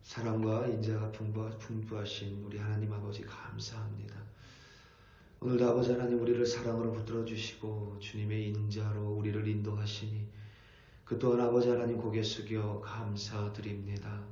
사랑과 인자가 풍부하신 우리 하나님 아버지 감사합니다. 오늘도 아버지 하나님 우리를 사랑으로 붙들어 주시고 주님의 인자로 우리를 인도하시니 그 또한 아버지 하나님 고개 숙여 감사드립니다.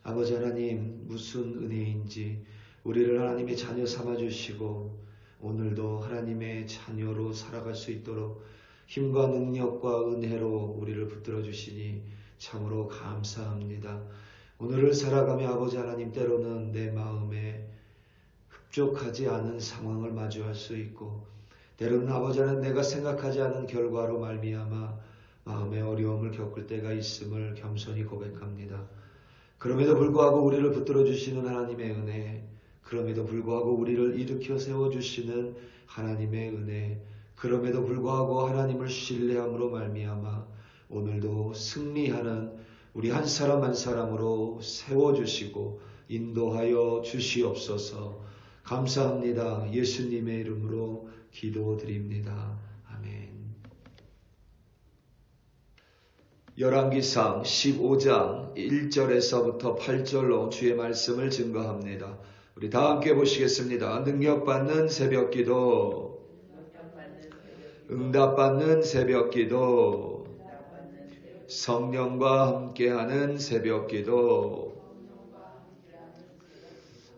아버지 하나님 무슨 은혜인지 우리를 하나님의 자녀 삼아주시고 오늘도 하나님의 자녀로 살아갈 수 있도록 힘과 능력과 은혜로 우리를 붙들어 주시니 참으로 감사합니다. 오늘을 살아가며 아버지 하나님 때로는 내 마음에 흡족하지 않은 상황을 마주할 수 있고 때로는 아버지 하나님 내가 생각하지 않은 결과로 말미암아 마음의 어려움을 겪을 때가 있음을 겸손히 고백합니다. 그럼에도 불구하고 우리를 붙들어 주시는 하나님의 은혜, 그럼에도 불구하고 우리를 일으켜 세워주시는 하나님의 은혜, 그럼에도 불구하고 하나님을 신뢰함으로 말미암아 오늘도 승리하는 우리 한 사람 한 사람으로 세워주시고 인도하여 주시옵소서. 감사합니다. 예수님의 이름으로 기도드립니다. 아멘. 열왕기상 15장 1절에서부터 8절로 주의 말씀을 증거합니다. 우리 다 함께 보시겠습니다. 능력받는 새벽기도, 응답받는 새벽기도, 성령과 함께하는 새벽기도.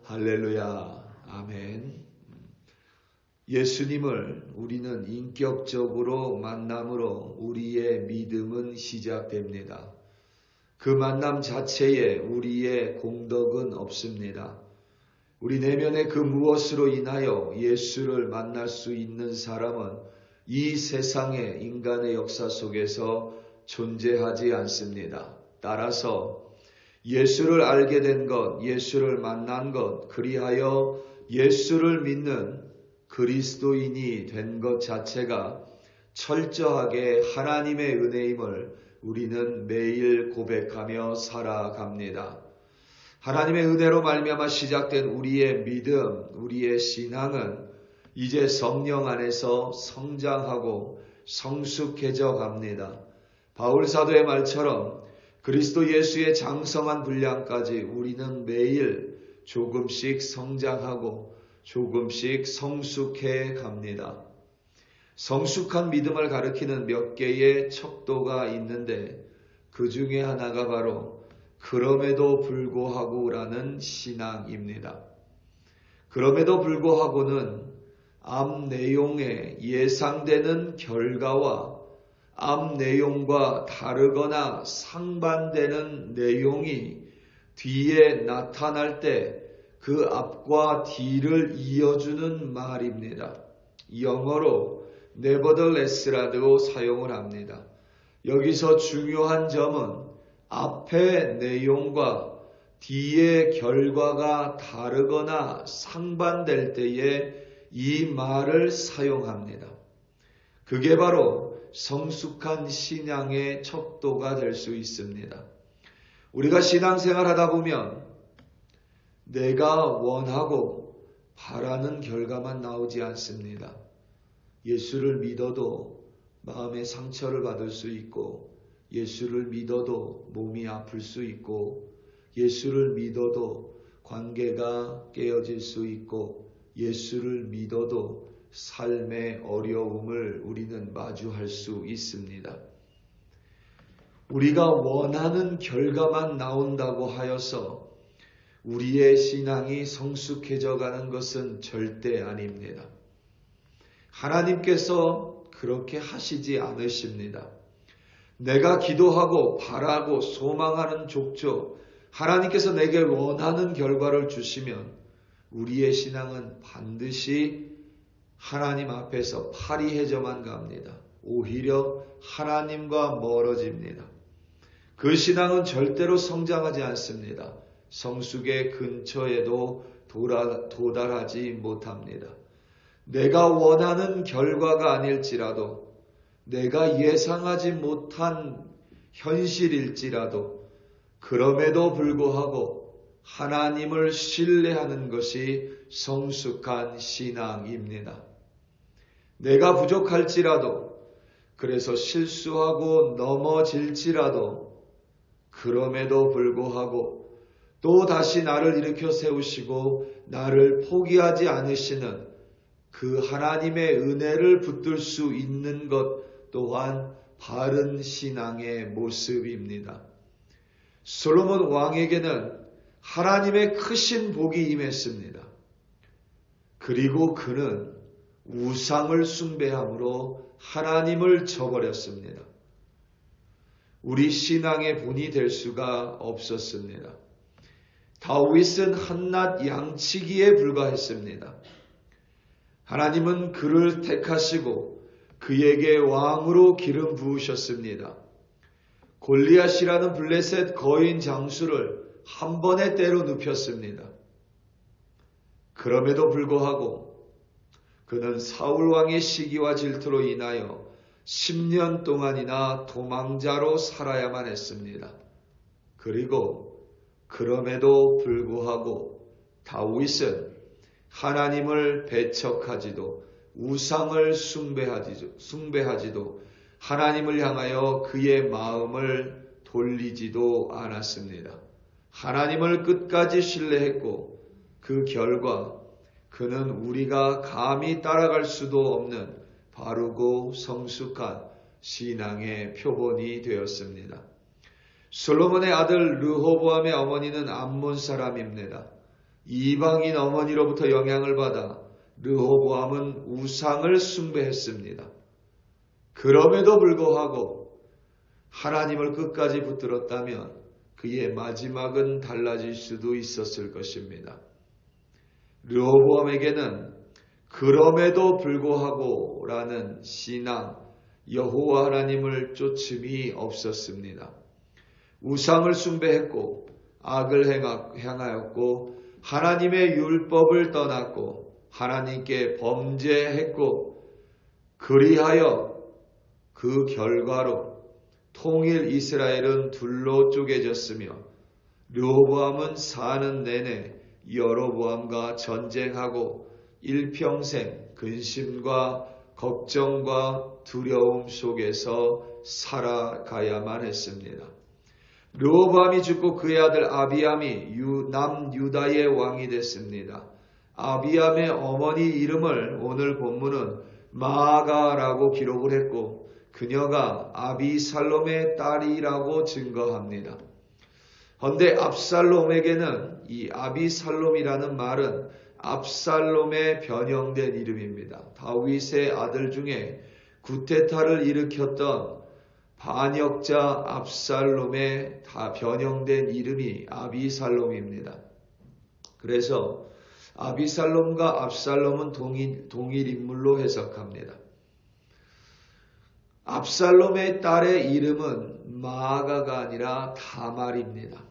할렐루야. 아멘. 예수님을 우리는 인격적으로 만남으로 우리의 믿음은 시작됩니다. 그 만남 자체에 우리의 공덕은 없습니다. 우리 내면의 그 무엇으로 인하여 예수를 만날 수 있는 사람은 이 세상의 인간의 역사 속에서 존재하지 않습니다. 따라서 예수를 알게 된 것, 예수를 만난 것, 그리하여 예수를 믿는 그리스도인이 된 것 자체가 철저하게 하나님의 은혜임을 우리는 매일 고백하며 살아갑니다. 하나님의 은혜로 말미암아 시작된 우리의 믿음, 우리의 신앙은 이제 성령 안에서 성장하고 성숙해져 갑니다. 바울 사도의 말처럼 그리스도 예수의 장성한 분량까지 우리는 매일 조금씩 성장하고 조금씩 성숙해 갑니다. 성숙한 믿음을 가리키는 몇 개의 척도가 있는데 그 중에 하나가 바로 그럼에도 불구하고라는 신앙입니다. 그럼에도 불구하고는 앞 내용에 예상되는 결과와 앞 내용과 다르거나 상반되는 내용이 뒤에 나타날 때 그 앞과 뒤를 이어주는 말입니다. 영어로 nevertheless라고 사용을 합니다. 여기서 중요한 점은 앞의 내용과 뒤의 결과가 다르거나 상반될 때에 이 말을 사용합니다. 그게 바로 성숙한 신앙의 척도가 될 수 있습니다. 우리가 신앙생활 하다 보면 내가 원하고 바라는 결과만 나오지 않습니다. 예수를 믿어도 마음의 상처를 받을 수 있고, 예수를 믿어도 몸이 아플 수 있고, 예수를 믿어도 관계가 깨어질 수 있고, 예수를 믿어도 삶의 어려움을 우리는 마주할 수 있습니다. 우리가 원하는 결과만 나온다고 하여서 우리의 신앙이 성숙해져 가는 것은 절대 아닙니다. 하나님께서 그렇게 하시지 않으십니다. 내가 기도하고 바라고 소망하는 족족 하나님께서 내게 원하는 결과를 주시면 우리의 신앙은 반드시 하나님 앞에서 파리해져만 갑니다. 오히려 하나님과 멀어집니다. 그 신앙은 절대로 성장하지 않습니다. 성숙의 근처에도 도달하지 못합니다. 내가 원하는 결과가 아닐지라도, 내가 예상하지 못한 현실일지라도, 그럼에도 불구하고 하나님을 신뢰하는 것이 성숙한 신앙입니다. 내가 부족할지라도, 그래서 실수하고 넘어질지라도, 그럼에도 불구하고 또 다시 나를 일으켜 세우시고 나를 포기하지 않으시는 그 하나님의 은혜를 붙들 수 있는 것 또한 바른 신앙의 모습입니다. 솔로몬 왕에게는 하나님의 크신 복이 임했습니다. 그리고 그는 우상을 숭배함으로 하나님을 저버렸습니다. 우리 신앙의 본이 될 수가 없었습니다. 다윗은 한낱 양치기에 불과했습니다. 하나님은 그를 택하시고 그에게 왕으로 기름 부으셨습니다. 골리앗이라는 블레셋 거인 장수를 한 번에 때려 눕혔습니다. 그럼에도 불구하고 그는 사울 왕의 시기와 질투로 인하여 10년 동안이나 도망자로 살아야만 했습니다. 그리고 그럼에도 불구하고 다윗은 하나님을 배척하지도 우상을 숭배하지도 하나님을 향하여 그의 마음을 돌리지도 않았습니다. 하나님을 끝까지 신뢰했고 그 결과 그는 우리가 감히 따라갈 수도 없는 바르고 성숙한 신앙의 표본이 되었습니다. 솔로몬의 아들 르호보암의 어머니는 암몬 사람입니다. 이방인 어머니로부터 영향을 받아 르호보암은 우상을 숭배했습니다. 그럼에도 불구하고 하나님을 끝까지 붙들었다면 그의 마지막은 달라질 수도 있었을 것입니다. 르호보암에게는 그럼에도 불구하고 라는 신앙, 여호와 하나님을 쫓음이 없었습니다. 우상을 숭배했고 악을 행하였고 하나님의 율법을 떠났고 하나님께 범죄했고 그리하여 그 결과로 통일 이스라엘은 둘로 쪼개졌으며 르호보암은 사는 내내 여로보암과 전쟁하고 일평생 근심과 걱정과 두려움 속에서 살아가야만 했습니다. 르호보암이 죽고 그의 아들 아비암이 남유다의 왕이 됐습니다. 아비암의 어머니 이름을 오늘 본문은 마아가라고 기록을 했고 그녀가 아비살롬의 딸이라고 증거합니다. 그런데 압살롬에게는 이 아비살롬이라는 말은 압살롬의 변형된 이름입니다. 다윗의 아들 중에 구테타를 일으켰던 반역자 압살롬의 다 변형된 이름이 아비살롬입니다. 그래서 아비살롬과 압살롬은 동일 인물로 해석합니다. 압살롬의 딸의 이름은 마아가가 아니라 다말입니다.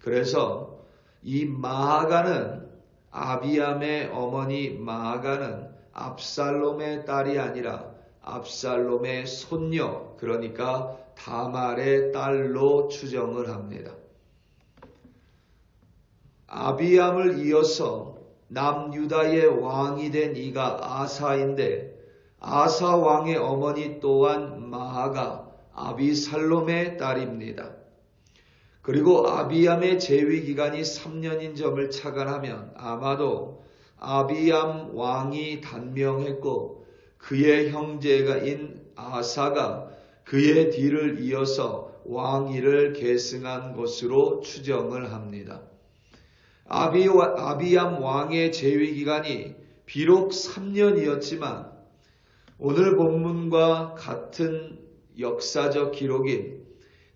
그래서 이 마아가는 아비암의 어머니 마아가는 압살롬의 딸이 아니라 압살롬의 손녀, 그러니까 다말의 딸로 추정을 합니다. 아비암을 이어서 남유다의 왕이 된 이가 아사인데 아사 왕의 어머니 또한 마아가 아비살롬의 딸입니다. 그리고 아비암의 재위 기간이 3년인 점을 착안하면 아마도 아비암 왕이 단명했고 그의 형제가인 아사가 그의 뒤를 이어서 왕위를 계승한 것으로 추정을 합니다. 아비암 왕의 재위 기간이 비록 3년이었지만 오늘 본문과 같은 역사적 기록인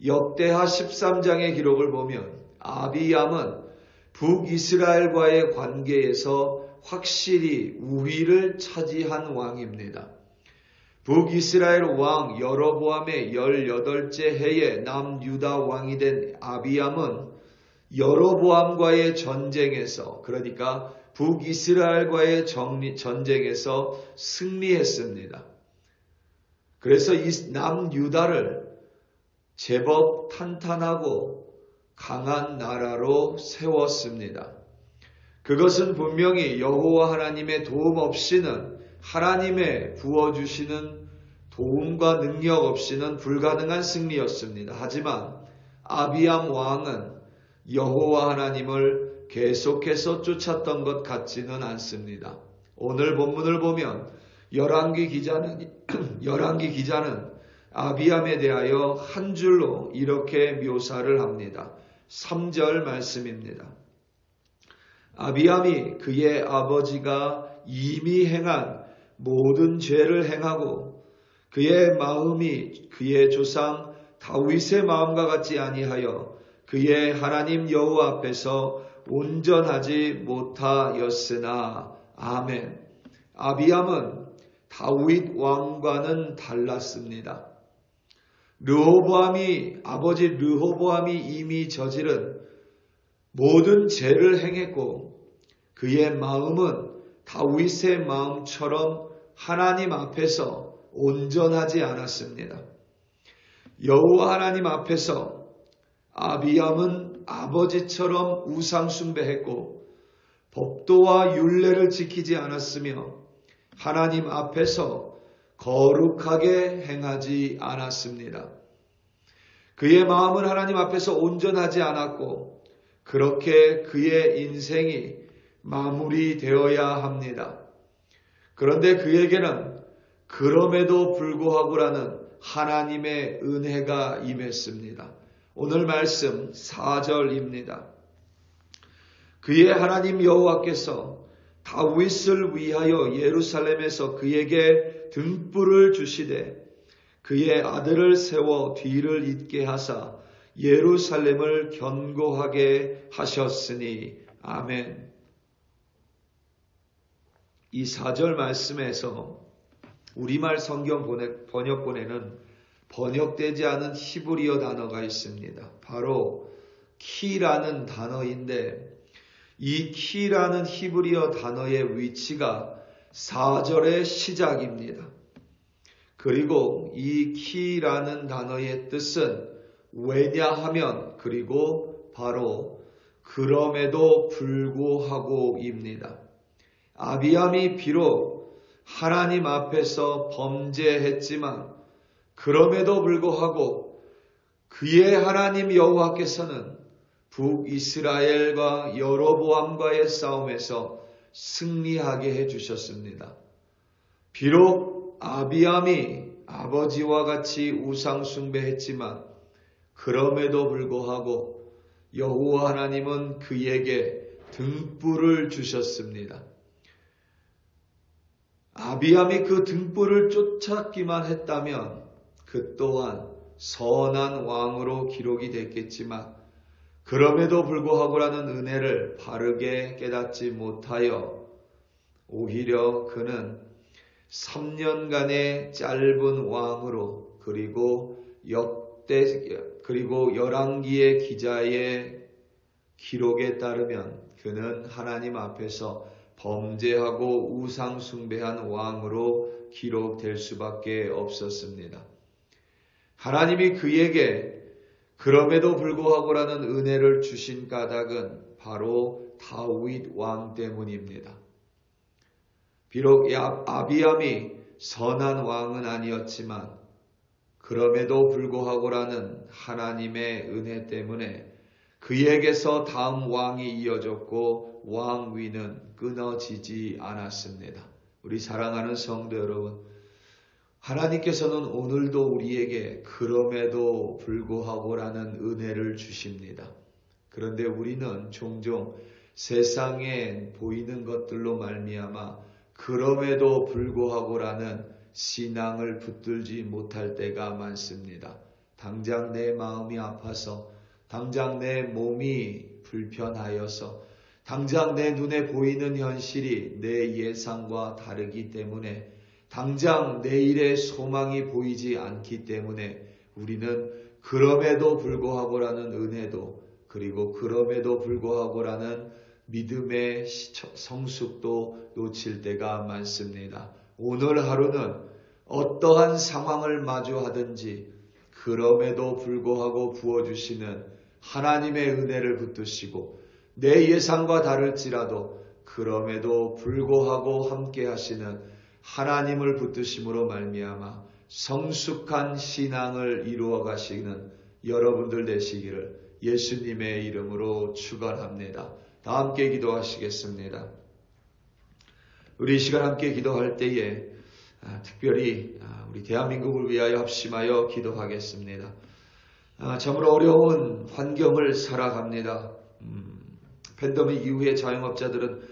역대하 13장의 기록을 보면 아비암은 북이스라엘과의 관계에서 확실히 우위를 차지한 왕입니다. 북이스라엘 왕 여로보암의 18째 해에 남유다 왕이 된 아비암은 여로보암과의 전쟁에서, 그러니까 북이스라엘과의 전쟁에서 승리했습니다. 그래서 이 남유다를 제법 탄탄하고 강한 나라로 세웠습니다. 그것은 분명히 여호와 하나님의 도움 없이는, 하나님의 부어주시는 도움과 능력 없이는 불가능한 승리였습니다. 하지만 아비암 왕은 여호와 하나님을 계속해서 쫓았던 것 같지는 않습니다. 오늘 본문을 보면 열왕기 기자는 아비암에 대하여 한 줄로 이렇게 묘사를 합니다. 3절 말씀입니다. 아비암이 그의 아버지가 이미 행한 모든 죄를 행하고 그의 마음이 그의 조상 다윗의 마음과 같지 아니하여 그의 하나님 여호와 앞에서 온전하지 못하였으나. 아멘. 아비암은 다윗 왕과는 달랐습니다. 아버지 르호보암이 이미 저지른 모든 죄를 행했고 그의 마음은 다윗의 마음처럼 하나님 앞에서 온전하지 않았습니다. 여호와 하나님 앞에서 아비암은 아버지처럼 우상 숭배했고 법도와 율례를 지키지 않았으며 하나님 앞에서 거룩하게 행하지 않았습니다. 그의 마음은 하나님 앞에서 온전하지 않았고 그렇게 그의 인생이 마무리되어야 합니다. 그런데 그에게는 그럼에도 불구하고라는 하나님의 은혜가 임했습니다. 오늘 말씀 4절입니다. 그의 하나님 여호와께서 다윗을 위하여 예루살렘에서 그에게 등불을 주시되 그의 아들을 세워 뒤를 잇게 하사 예루살렘을 견고하게 하셨으니. 아멘. 이 4절 말씀에서 우리말 성경 번역본에는 번역되지 않은 히브리어 단어가 있습니다. 바로 키라는 단어인데 이 키라는 히브리어 단어의 위치가 4절의 시작입니다. 그리고 이 키라는 단어의 뜻은 왜냐하면 그리고 바로 그럼에도 불구하고입니다. 아비암이 비록 하나님 앞에서 범죄했지만 그럼에도 불구하고 그의 하나님 여호와께서는 북이스라엘과 여로보암과의 싸움에서 승리하게 해주셨습니다. 비록 아비암이 아버지와 같이 우상 숭배했지만 그럼에도 불구하고 여호와 하나님은 그에게 등불을 주셨습니다. 아비암이 그 등불을 쫓았기만 했다면 그 또한 선한 왕으로 기록이 됐겠지만 그럼에도 불구하고라는 은혜를 바르게 깨닫지 못하여 오히려 그는 3년간의 짧은 왕으로 그리고 열왕기의 기자의 기록에 따르면 그는 하나님 앞에서 범죄하고 우상 숭배한 왕으로 기록될 수밖에 없었습니다. 하나님이 그에게 그럼에도 불구하고라는 은혜를 주신 까닭은 바로 다윗 왕 때문입니다. 비록 아비암이 선한 왕은 아니었지만 그럼에도 불구하고라는 하나님의 은혜 때문에 그에게서 다음 왕이 이어졌고 왕위는 끊어지지 않았습니다. 우리 사랑하는 성도 여러분, 하나님께서는 오늘도 우리에게 그럼에도 불구하고라는 은혜를 주십니다. 그런데 우리는 종종 세상에 보이는 것들로 말미암아 그럼에도 불구하고라는 신앙을 붙들지 못할 때가 많습니다. 당장 내 마음이 아파서, 당장 내 몸이 불편하여서, 당장 내 눈에 보이는 현실이 내 예상과 다르기 때문에, 당장 내일의 소망이 보이지 않기 때문에 우리는 그럼에도 불구하고라는 은혜도, 그리고 그럼에도 불구하고라는 믿음의 성숙도 놓칠 때가 많습니다. 오늘 하루는 어떠한 상황을 마주하든지 그럼에도 불구하고 부어주시는 하나님의 은혜를 붙드시고, 내 예상과 다를지라도 그럼에도 불구하고 함께 하시는 하나님을 붙드심으로 말미암아 성숙한 신앙을 이루어 가시는 여러분들 되시기를 예수님의 이름으로 축원합니다. 다 함께 기도하시겠습니다. 우리 이 시간 함께 기도할 때에 특별히 우리 대한민국을 위하여 합심하여 기도하겠습니다. 참으로 어려운 환경을 살아갑니다. 팬데믹 이후에 자영업자들은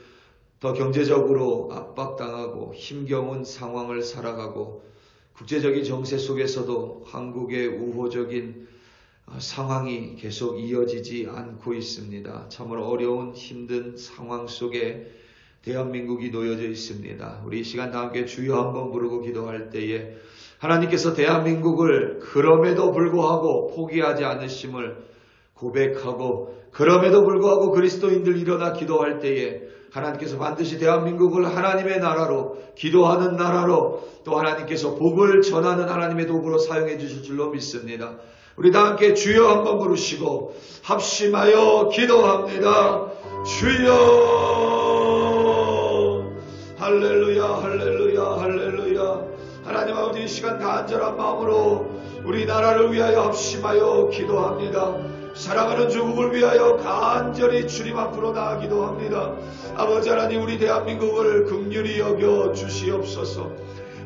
더 경제적으로 압박당하고 힘겨운 상황을 살아가고 국제적인 정세 속에서도 한국의 우호적인 상황이 계속 이어지지 않고 있습니다. 참으로 어려운 힘든 상황 속에 대한민국이 놓여져 있습니다. 우리 이 시간 다 함께 주여 한번 부르고 기도할 때에 하나님께서 대한민국을 그럼에도 불구하고 포기하지 않으심을 고백하고 그럼에도 불구하고 그리스도인들 일어나 기도할 때에 하나님께서 반드시 대한민국을 하나님의 나라로 기도하는 나라로 또 하나님께서 복을 전하는 하나님의 도구로 사용해 주실 줄로 믿습니다. 우리 다 함께 주여 한번 부르시고 합심하여 기도합니다. 주여 할렐루야 할렐루야 할렐루야. 하나님 아버지 이 시간 간절한 마음으로 우리나라를 위하여 합심하여 기도합니다. 사랑하는 조국을 위하여 간절히 주님 앞으로 나아기도 합니다. 아버지 하나님 우리 대한민국을 긍휼히 여겨 주시옵소서.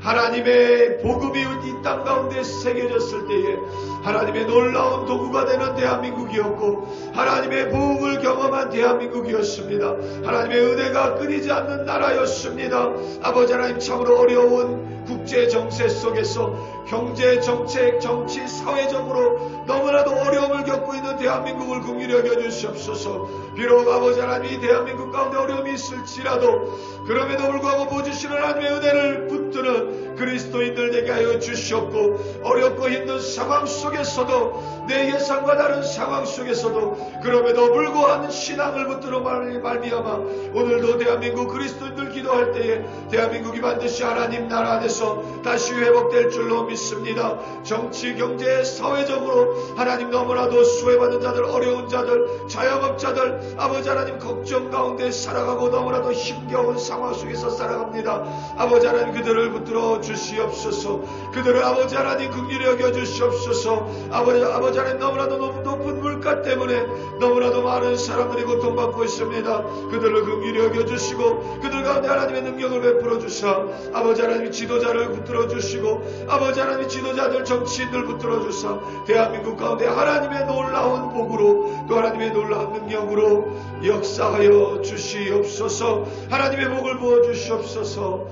하나님의 복음이 이 땅 가운데 새겨졌을 때에 하나님의 놀라운 도구가 되는 대한민국이었고 하나님의 복음을 경험한 대한민국이었습니다. 하나님의 은혜가 끊이지 않는 나라였습니다. 아버지 하나님 참으로 어려운 국제 정세 속에서 경제, 정책, 정치, 사회적으로 너무나도 어려움을 겪고 있는 대한민국을 긍휼히 여겨 주시옵소서. 비록 아버지 하나님이 대한민국 가운데 어려움이 있을지라도 그럼에도 불구하고 보여주시는 하나님의 은혜를 붙드는 그리스도인들 되게 하여 주시옵고 어렵고 힘든 상황 속에서도 내 예상과 다른 상황 속에서도 그럼에도 불구하고 신앙을 붙들어 말미암아 오늘도 대한민국 그리스도인들 기도할 때에 대한민국이 반드시 하나님 나라 안에서 다시 회복될 줄로 믿습니다. 정치, 경제, 사회적으로 하나님 너무나도 수혜받은 자들, 어려운 자들, 자영업자들 아버지 하나님 걱정 가운데 살아가고 너무나도 힘겨운 상황 속에서 살아갑니다. 아버지 하나님 그들을 붙들어 주시옵소서. 그들을 아버지 하나님 긍휼히 여겨 주시옵소서. 아버지 하나님 너무나도 높은 물가 때문에 너무나도 많은 사람들이 고통받고 있습니다. 그들을 긍휼히 여겨 주시고 그들 가운데 하나님의 능력을 베풀어 주사 아버지 하나님 지도자를 붙들어 주시고 아버지 하나님 지도자들 정치인들 붙들어 주사 대한민국 가운데 하나님의 놀라운 복으로 또 하나님의 놀라운 능력으로 역사하여 주시옵소서. 하나님의 복을 부어 주시옵소서.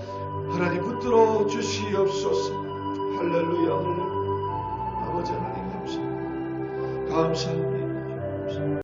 하나님 붙들어 주시옵소서. 할렐루야 할렐루야. 아버지 하나님 감사합니다. 감사합니다.